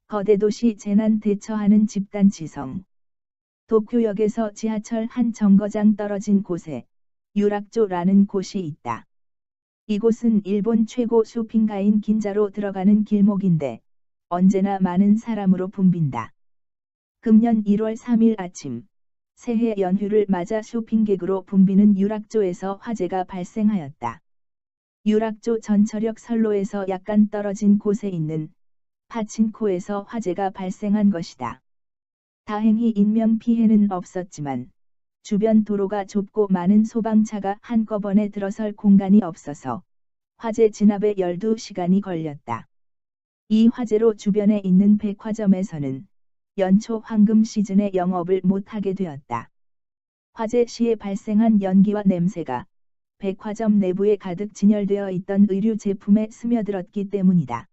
거대 도시 재난 대처하는 집단지성. 도쿄역에서 지하철 한 정거장 떨어진 곳에 유락조라는 곳이 있다. 이곳은 일본 최고 쇼핑가인 긴자로 들어가는 길목인데 언제나 많은 사람으로 붐빈다. 금년 1월 3일 아침, 새해 연휴를 맞아 쇼핑객으로 붐비는 유락조에서 화재가 발생하였다. 유락조 전철역 선로에서 약간 떨어진 곳에 있는 파친코에서 화재가 발생한 것이다. 다행히 인명피해는 없었지만 주변 도로가 좁고 많은 소방차가 한꺼번에 들어설 공간이 없어서 화재 진압에 12시간이 걸렸다. 이 화재로 주변에 있는 백화점에서는 연초 황금 시즌에 영업을 못하게 되었다. 화재 시에 발생한 연기와 냄새가 백화점 내부에 가득 진열되어 있던 의류 제품에 스며들었기 때문이다.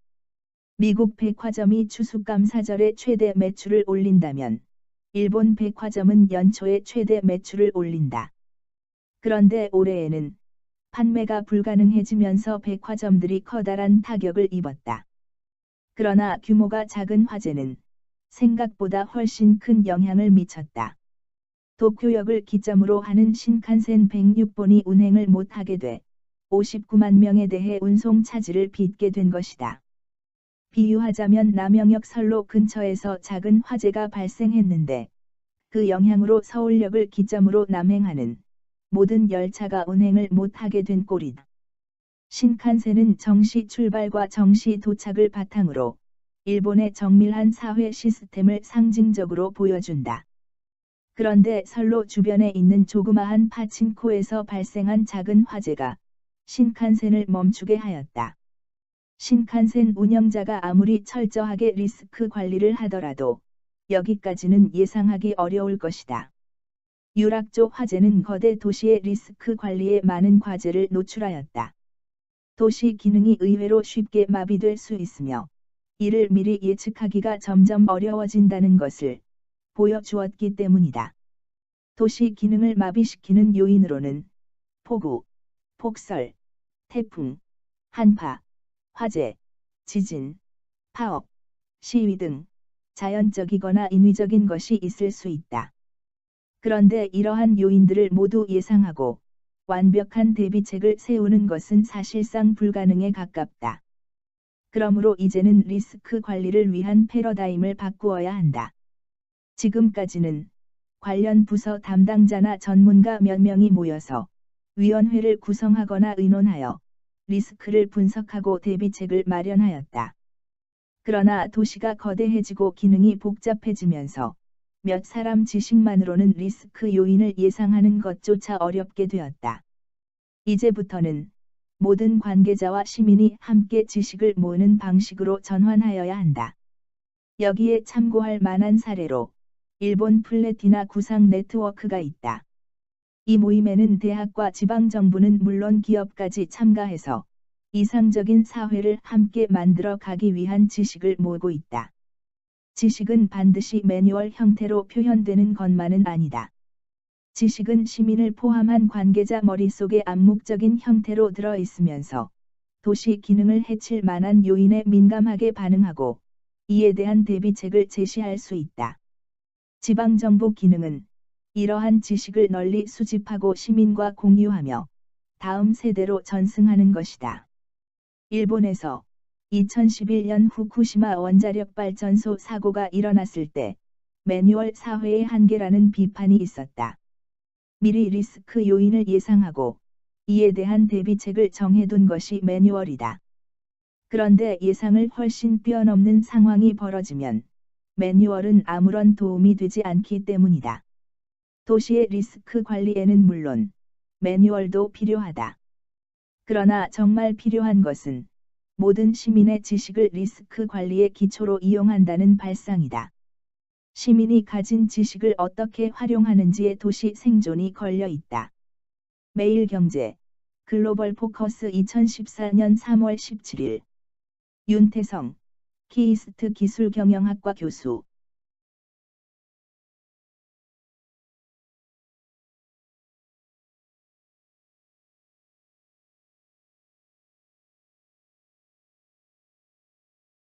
미국 백화점이 추수감사절에 최대 매출을 올린다면 일본 백화점은 연초에 최대 매출을 올린다. 그런데 올해에는 판매가 불가능해지면서 백화점들이 커다란 타격을 입었다. 그러나 규모가 작은 화재는 생각보다 훨씬 큰 영향을 미쳤다. 도쿄역을 기점으로 하는 신칸센 106번이 운행을 못하게 돼 59만 명에 대해 운송 차질을 빚게 된 것이다. 비유하자면 남영역 선로 근처에서 작은 화재가 발생했는데 그 영향으로 서울역을 기점으로 남행하는 모든 열차가 운행을 못하게 된 꼴이다. 신칸센은 정시 출발과 정시 도착을 바탕으로 일본의 정밀한 사회 시스템을 상징적으로 보여준다. 그런데 선로 주변에 있는 조그마한 파친코에서 발생한 작은 화재가 신칸센을 멈추게 하였다. 신칸센 운영자가 아무리 철저하게 리스크 관리를 하더라도 여기까지는 예상하기 어려울 것이다. 유락조 화재는 거대 도시의 리스크 관리에 많은 과제를 노출하였다. 도시 기능이 의외로 쉽게 마비될 수 있으며 이를 미리 예측하기가 점점 어려워진다는 것을 보여주었기 때문이다. 도시 기능을 마비시키는 요인으로는 폭우, 폭설, 태풍, 한파, 화재, 지진, 파업, 시위 등 자연적이거나 인위적인 것이 있을 수 있다. 그런데 이러한 요인들을 모두 예상하고 완벽한 대비책을 세우는 것은 사실상 불가능에 가깝다. 그러므로 이제는 리스크 관리를 위한 패러다임을 바꾸어야 한다. 지금까지는 관련 부서 담당자나 전문가 몇 명이 모여서 위원회를 구성하거나 의논하여 리스크를 분석하고 대비책을 마련하였다. 그러나 도시가 거대해지고 기능이 복잡해지면서 몇 사람 지식만으로는 리스크 요인을 예상하는 것조차 어렵게 되었다. 이제부터는 모든 관계자와 시민이 함께 지식을 모으는 방식으로 전환하여야 한다. 여기에 참고할 만한 사례로 일본 플래티나 구상 네트워크가 있다. 이 모임에는 대학과 지방정부는 물론 기업까지 참가해서 이상적인 사회를 함께 만들어 가기 위한 지식을 모으고 있다. 지식은 반드시 매뉴얼 형태로 표현되는 것만은 아니다. 지식은 시민을 포함한 관계자 머릿속에 암묵적인 형태로 들어 있으면서 도시 기능을 해칠 만한 요인에 민감하게 반응하고 이에 대한 대비책을 제시할 수 있다. 지방정부 기능은 이러한 지식을 널리 수집하고 시민과 공유하며 다음 세대로 전승하는 것이다. 일본에서 2011년 후쿠시마 원자력 발전소 사고가 일어났을 때 매뉴얼 사회의 한계라는 비판이 있었다. 미리 리스크 요인을 예상하고 이에 대한 대비책을 정해둔 것이 매뉴얼이다. 그런데 예상을 훨씬 뛰어넘는 상황이 벌어지면 매뉴얼은 아무런 도움이 되지 않기 때문이다. 도시의 리스크 관리에는 물론 매뉴얼도 필요하다. 그러나 정말 필요한 것은 모든 시민의 지식을 리스크 관리의 기초로 이용한다는 발상이다. 시민이 가진 지식을 어떻게 활용하는지에 도시 생존이 걸려 있다. 매일경제, 글로벌 포커스 2014년 3월 17일. 윤태성, 키이스트 기술경영학과 교수.